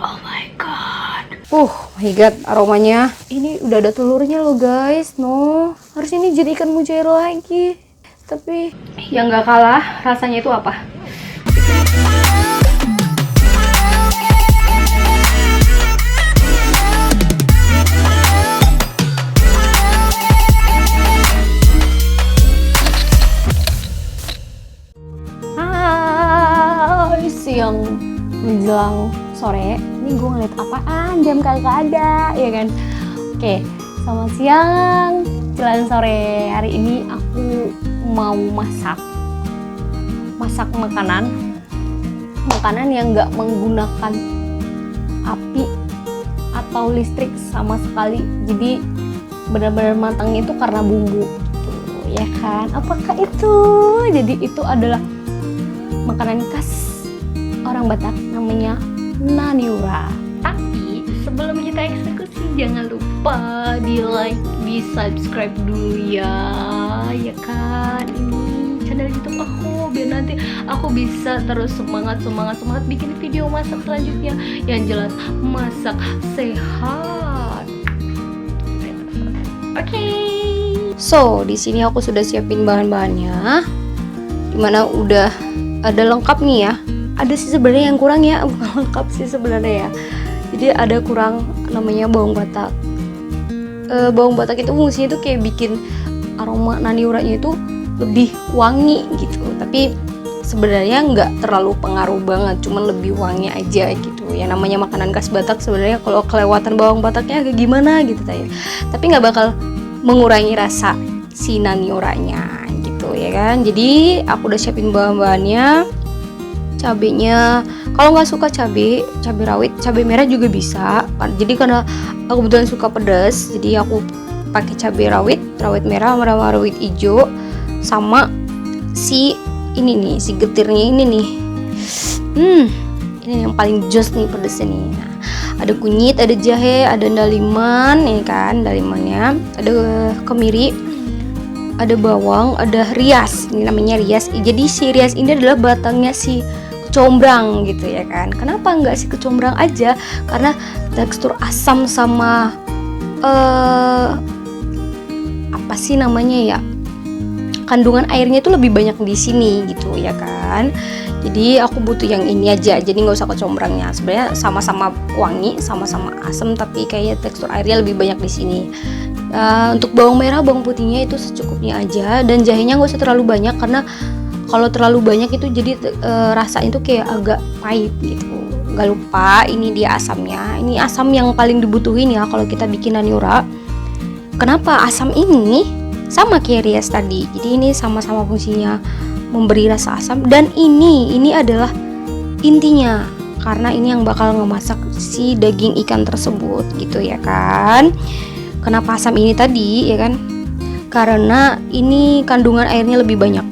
Oh my god. My god, aromanya. Ini udah ada telurnya loh guys. No, harusnya ini jadi ikan mujair lagi. Tapi yang nggak kalah rasanya itu apa? Hai, siang menjelang sore. Ini gue ngeliat apaan, jam kagak ada, ya kan? Oke, selamat siang, jelang sore. Hari ini aku mau masak makanan yang nggak menggunakan api atau listrik sama sekali. Jadi benar-benar matangnya itu karena bumbu, ya kan? Apakah itu? Jadi itu adalah makanan khas orang Batak, namanya naniura. Tapi sebelum kita eksekusi, jangan lupa di like, di subscribe dulu ya kan? Ini channel YouTube aku, biar nanti aku bisa terus semangat bikin video masak selanjutnya yang jelas masak sehat. Oke. So, di sini aku sudah siapin bahan-bahannya. Dimana udah ada lengkap nih ya. Ada sih sebenarnya yang kurang ya, bukan lengkap sih sebenarnya ya. Jadi ada kurang namanya bawang batak. Bawang batak itu fungsinya tuh kayak bikin aroma naniuranya itu lebih wangi gitu. Tapi sebenarnya nggak terlalu pengaruh banget, cuman lebih wangi aja gitu. Ya namanya makanan khas Batak sebenarnya kalau kelewatan bawang bataknya kayak gimana gitu tanya. Tapi nggak bakal mengurangi rasa si naniuranya gitu ya kan. Jadi aku udah siapin bahan-bahannya. Cabenya, kalau nggak suka cabai rawit, cabai merah juga bisa. Jadi karena aku kebetulan suka pedas, jadi aku pakai cabai rawit merah sama rawit hijau, sama si ini nih, si getirnya ini nih. Ini yang paling jos nih pedesnya nih. Nah, ada kunyit, ada jahe, ada daliman, ini kan dalimannya, ada kemiri, ada bawang, ada rias. Ini namanya rias. Jadi si rias ini adalah batangnya si kecombrang gitu ya kan. Kenapa nggak si kecombrang aja? Karena tekstur asam sama apa sih namanya ya, kandungan airnya itu lebih banyak di sini gitu ya kan. Jadi aku butuh yang ini aja. Jadi nggak usah kecombrangnya. Sebenarnya sama-sama wangi, sama-sama asam, tapi kayak tekstur airnya lebih banyak di sini. Untuk bawang merah, bawang putihnya itu secukupnya aja, dan jahenya nggak usah terlalu banyak karena kalau terlalu banyak itu jadi rasanya tuh kayak agak pahit gitu. Gak lupa ini dia asamnya. Ini asam yang paling dibutuhin ya kalau kita bikin naniura. Kenapa asam ini sama kayak rias tadi? Jadi ini sama-sama fungsinya memberi rasa asam, dan ini adalah intinya karena ini yang bakal ngemasak si daging ikan tersebut gitu ya kan. Kenapa asam ini tadi ya kan? Karena ini kandungan airnya lebih banyak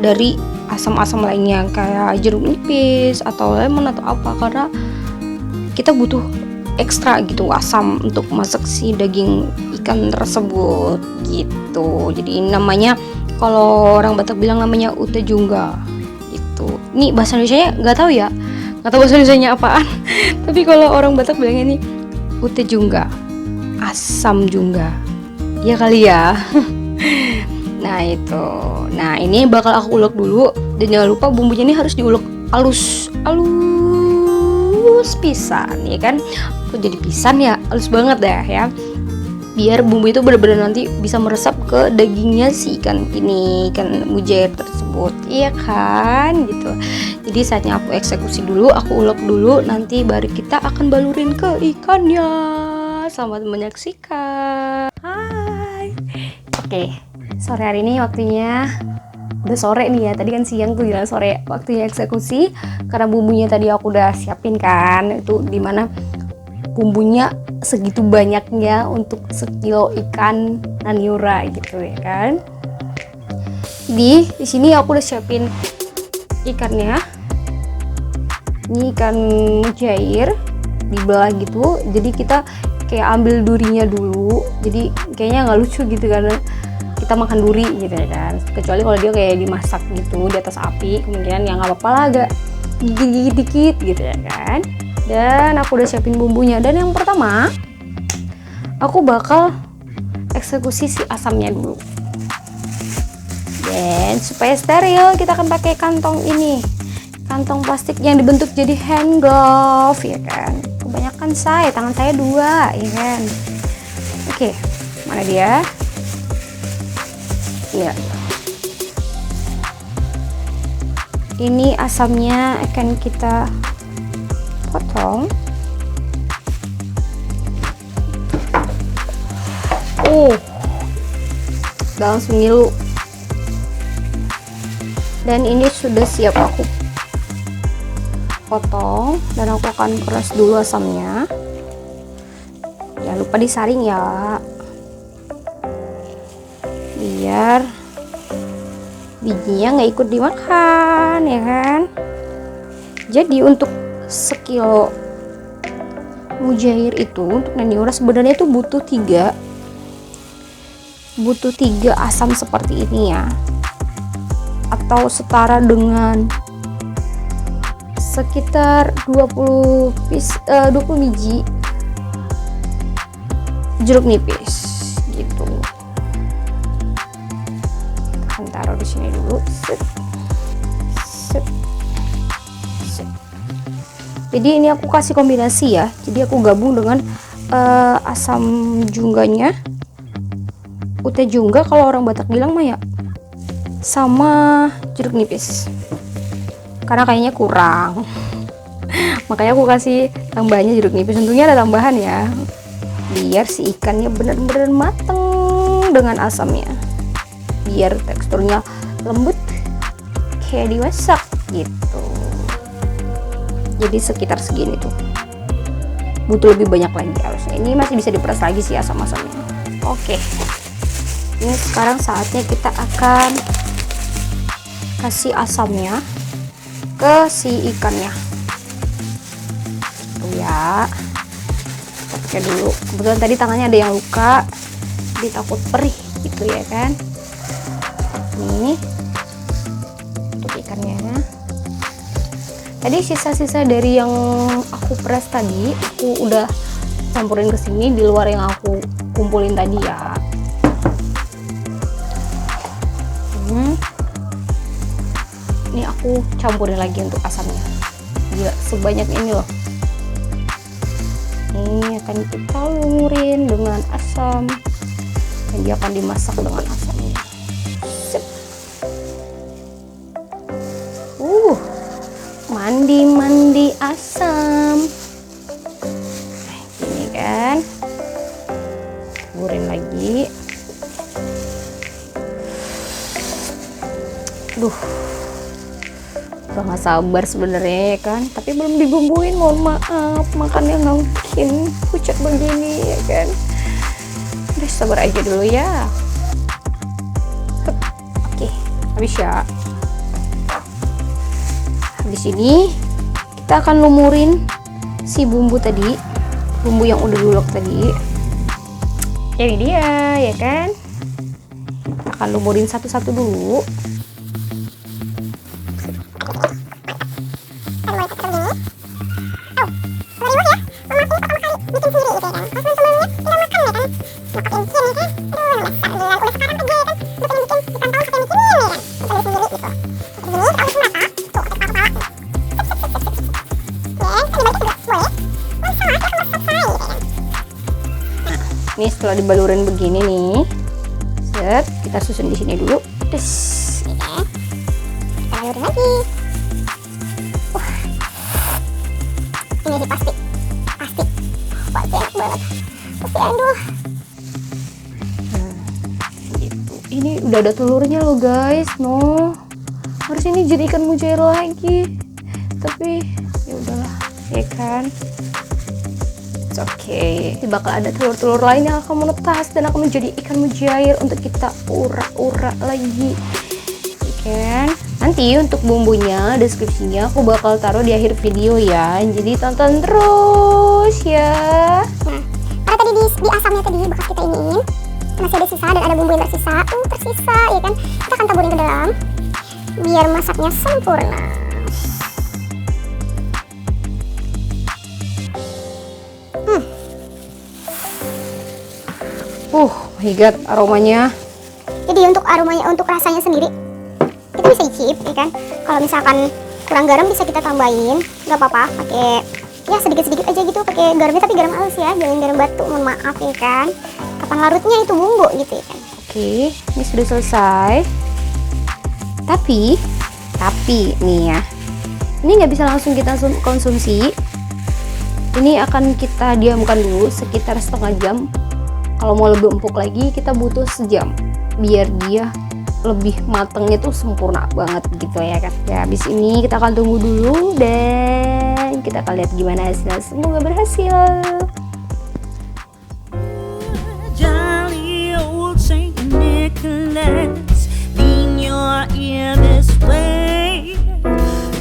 dari asam-asam lainnya kayak jeruk nipis atau lemon atau apa, karena kita butuh ekstra gitu asam untuk masak si daging ikan tersebut gitu. Jadi ini namanya, kalau orang Batak bilang namanya ute jungga gitu. Ini bahasa Indonesianya nggak tahu ya, nggak tahu bahasa Indonesianya apaan. Tapi kalau orang Batak bilangnya ini ute jungga, asam jungga ya kali ya. Nah itu, nah ini bakal aku ulek dulu, dan jangan lupa bumbunya ini harus diulek halus pisan ya kan. Kok jadi pisan ya, halus banget dah ya, biar bumbu itu benar-benar nanti bisa meresap ke dagingnya si ikan ini, ikan mujair tersebut, iya kan gitu. Jadi saatnya aku eksekusi dulu, aku ulek dulu, nanti baru kita akan balurin ke ikannya. Selamat menyaksikan. Hai. Oke, sore hari ini waktunya udah sore nih ya. Tadi kan siang tuh bilang sore, waktunya eksekusi. Karena bumbunya tadi aku udah siapin kan, itu dimana bumbunya segitu banyaknya untuk sekilo ikan naniura gitu ya kan. Di sini aku udah siapin ikannya. Ini ikan mujair dibelah gitu. Jadi kita kayak ambil durinya dulu. Jadi kayaknya nggak lucu gitu karena kita makan duri gitu ya kan. Kecuali kalau dia kayak dimasak gitu di atas api, kemungkinan ya nggak apa-apa lah, agak gigit-gigit dikit gitu ya kan. Dan aku udah siapin bumbunya. Dan yang pertama aku bakal eksekusi si asamnya dulu. Dan supaya steril kita akan pakai kantong ini, kantong plastik yang dibentuk jadi hand glove ya kan. Kebanyakan tangan saya 2 ya kan. Oke, mana dia? Ya, ini asamnya akan kita potong. Langsung ngilu. Dan ini sudah siap aku potong, dan aku akan keras dulu asamnya. Jangan lupa disaring ya, biar bijinya nggak ikut dimakan ya kan. Jadi untuk sekilo mujair itu untuk Naniura sebenarnya itu butuh 3 asam seperti ini ya, atau setara dengan sekitar 20 biji jeruk nipis gitu. Akan taruh di sini dulu. Jadi ini aku kasih kombinasi ya. Jadi aku gabung dengan asam jungganya, ute jungga kalau orang Batak bilang mah ya, sama jeruk nipis. Karena kayaknya kurang. Makanya aku kasih tambahannya jeruk nipis. Untungnya ada tambahan ya, biar si ikannya benar-benar mateng dengan asamnya, biar teksturnya lembut kayak dimasak gitu. Jadi sekitar segini tuh, butuh lebih banyak lagi harusnya. Ini masih bisa diperas lagi sih asam-asamnya. Oke, ini sekarang saatnya kita akan kasih asamnya ke si ikannya tuh ya. Kita pakai dulu, kebetulan tadi tangannya ada yang luka, jadi takut perih gitu ya kan. Ini untuk ikannya. Tadi sisa-sisa dari yang aku peras tadi aku udah campurin ke sini di luar yang aku kumpulin tadi ya. Ini aku campurin lagi untuk asamnya. Gila, sebanyak ini loh. Ini akan kita lumurin dengan asam, dan dia akan dimasak dengan asamnya. Sip. Mandi asam. Ini kan, taburin lagi. Udah gak sabar sebenarnya ya kan, tapi belum dibumbuin, mohon maaf, makannya nggak mungkin pucat begini ya kan. Udah sabar aja dulu ya. Oke, habis ya. Habis ini kita akan lumurin si bumbu tadi, bumbu yang udah diulek tadi. Ini dia ya kan. Kita akan lumurin satu-satu dulu. Ini setelah dibalurin begini nih, set, kita susun di sini dulu. Terus ini ya, kita balurin lagi. Ini sih pasti enak banget. Pasti aduh. Gitu. Ini udah ada telurnya loh guys, no. Harus ini jadi ikan mujair lagi, tapi ya udahlah, ya kan. Oke, bakal ada telur-telur lain yang akan menetas dan akan menjadi ikan mujair untuk kita urak-urak lagi, kan? Nanti untuk bumbunya, deskripsinya aku bakal taruh di akhir video ya, jadi tonton terus ya. Nah, karena tadi di asamnya tadi bekas kita ini masih ada sisa dan ada bumbu yang tersisa ya kan, kita akan taburin ke dalam biar masaknya sempurna. My god, aromanya. Jadi untuk aromanya, untuk rasanya sendiri kita bisa icip ya kan. Kalau misalkan kurang garam bisa kita tambahin, nggak apa-apa, pakai ya sedikit-sedikit aja gitu, pakai garamnya tapi garam halus ya, jangan garam batu, mohon maaf ya kan. Kapan larutnya itu bumbu gitu ya kan. Oke, ini sudah selesai. Tapi nih ya, ini nggak bisa langsung kita konsumsi. Ini akan kita diamkan dulu sekitar setengah jam. Kalau mau lebih empuk lagi kita butuh sejam, biar dia lebih matengnya tuh sempurna banget gitu ya kan. Ya habis ini kita akan tunggu dulu dan kita akan lihat gimana hasilnya. Semoga berhasil. Jolly old Saint Nicholas, lean your ear this way.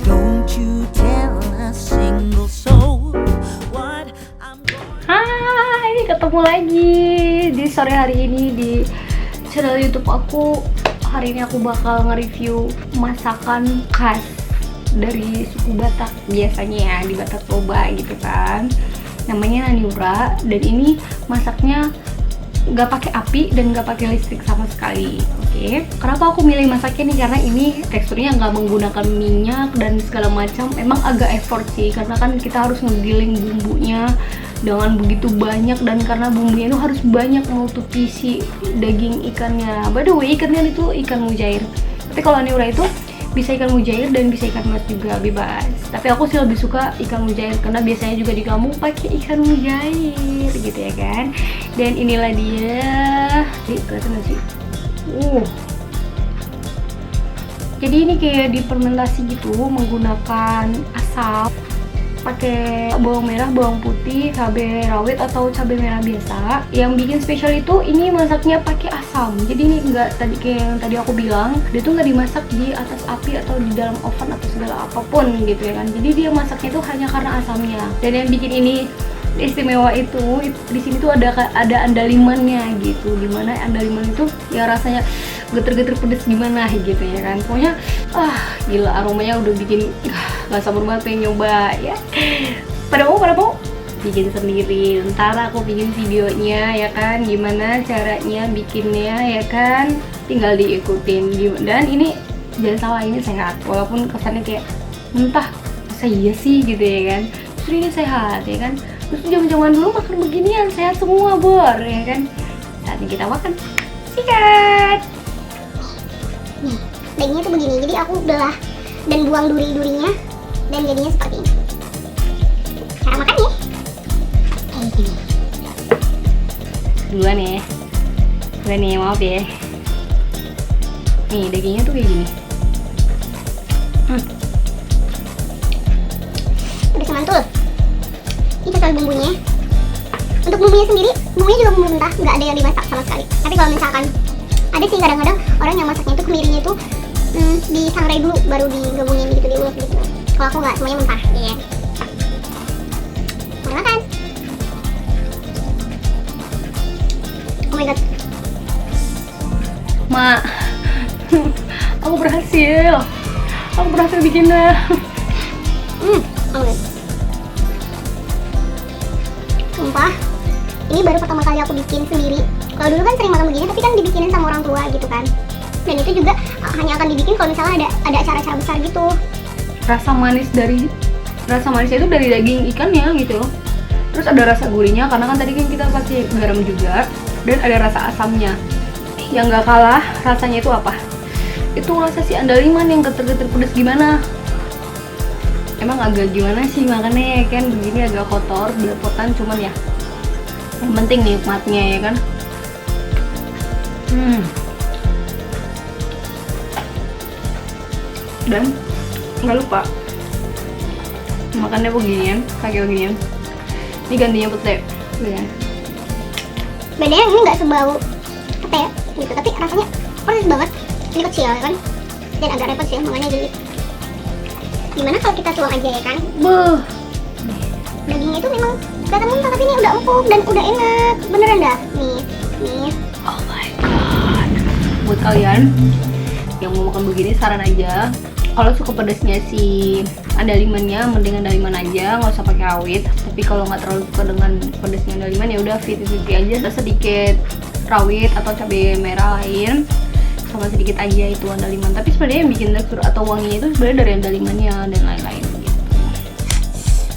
Don't you tell a single soul what I'm going. Hai, ketemu lagi di sore hari ini di channel YouTube aku. Hari ini aku bakal nge-review masakan khas dari suku Batak, biasanya ya di Batak Toba gitu kan. Namanya Naniura, dan ini masaknya nggak pakai api dan nggak pakai listrik sama sekali. Oke, kenapa aku milih masaknya nih? Karena ini teksturnya nggak menggunakan minyak dan segala macam. Emang agak effort sih, karena kan kita harus ngegiling bumbunya dengan begitu banyak, dan karena bumbunya itu harus banyak menutupi si daging ikannya. By the way, ikannya itu ikan mujair. Tapi kalau Naniura itu bisa ikan mujair dan bisa ikan mas juga, bebas. Tapi aku sih lebih suka ikan mujair karena biasanya juga di kampung pakai ikan mujair gitu ya kan. Dan inilah dia. Kelihatan gak sih? Jadi ini kayak difermentasi gitu menggunakan asam, pakai bawang merah, bawang putih, cabai rawit atau cabai merah biasa. Yang bikin spesial itu ini masaknya pakai asam. Jadi ini enggak tadi kayak yang tadi aku bilang, dia tuh nggak dimasak di atas api atau di dalam oven atau segala apapun gitu ya kan. Jadi dia masaknya itu hanya karena asamnya. Dan yang bikin ini istimewa itu di sini tuh ada andalimannya gitu. Dimana andaliman itu ya rasanya geter-geter pedes gimana gitu ya kan. Pokoknya gila, aromanya udah bikin gak sabar banget pengen nyoba ya. Pada mau bikin sendiri. Ntar aku bikin videonya ya kan, gimana caranya bikinnya ya kan, tinggal diikutin. Dan ini jangan salah, ini sehat walaupun kesannya kayak mentah, masa iya sih gitu ya kan. Terus ini sehat ya kan. Terus zaman-zaman dulu makan beginian sehat semua bor ya kan. Saatnya kita makan. Sikat. Nih, dagingnya tuh begini. Jadi aku belah dan buang duri-durinya dan jadinya seperti ini. Cara makannya Duluan ya, maaf ya. Nih dagingnya tuh kayak gini. udah semantul. Ini cocok bumbunya. Untuk bumbunya sendiri, bumbunya juga bumbu mentah, nggak ada yang dimasak sama sekali. Tapi kalau misalkan ada sih kadang-kadang orang yang masaknya itu kemirinya itu disangrai dulu baru digabungin gitu, diulek gitu. Kalau aku nggak, semuanya mentah ya. Mari makan. Oh my god, Mak, aku berhasil bikinnya. oh my god. Sumpah, ini baru pertama kali aku bikin sendiri. Kalau dulu kan sering makan begini, tapi kan dibikinin sama orang tua gitu kan. Dan itu juga hanya akan dibikin kalau misalnya ada acara-acara besar gitu. Rasa manisnya itu dari daging ikannya gitu loh. Terus ada rasa gurihnya karena kan tadi kan kita pakai garam juga, dan ada rasa asamnya. Yang nggak kalah rasanya itu apa? Itu rasa si andaliman yang geter-geter pedes gimana. Emang agak gimana sih makannya ya kan, begini agak kotor, belepotan, cuman ya yang penting nikmatnya ya kan. Dan nggak lupa makannya beginian, kayak beginian. Ini gantinya pete ya. Bedanya ini nggak sebau pete ya, gitu, tapi rasanya persis banget. Ini kecil ya kan, dan agak repot sih makanya geli. Gimana kalau kita tuang aja ya kan? Dagingnya itu memang kelihatan mentah, tapi ini udah empuk dan udah enak, beneran dah. Nih. Oh my god. Buat kalian yang mau makan begini, saran aja, kalau suka pedasnya si andalimannya, mending andaliman aja, nggak usah pakai rawit. Tapi kalau nggak terlalu suka dengan pedasnya andaliman, ya udah 50-50 aja, sedikit rawit atau cabai merah lain sama sedikit aja itu andaliman. Tapi sebenarnya yang bikin tekstur atau wanginya itu sebenarnya dari andalimannya dan lain-lain gitu.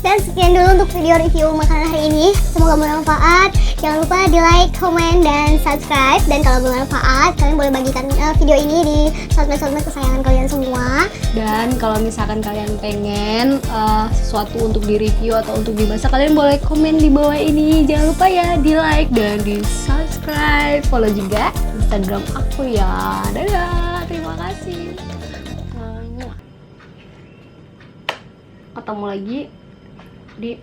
Dan sekian dulu untuk video review makanan hari ini. Semoga bermanfaat. Jangan lupa di like, komen, dan subscribe. Dan kalau bermanfaat, kalian boleh bagikan video ini di sosmed-sosmed kesayangan kalian semua. Dan kalau misalkan kalian pengen sesuatu untuk di review atau untuk dimasak, kalian boleh komen di bawah ini. Jangan lupa ya di like dan di subscribe. Follow juga Instagram aku ya. Dadah, terima kasih. Ketemu lagi di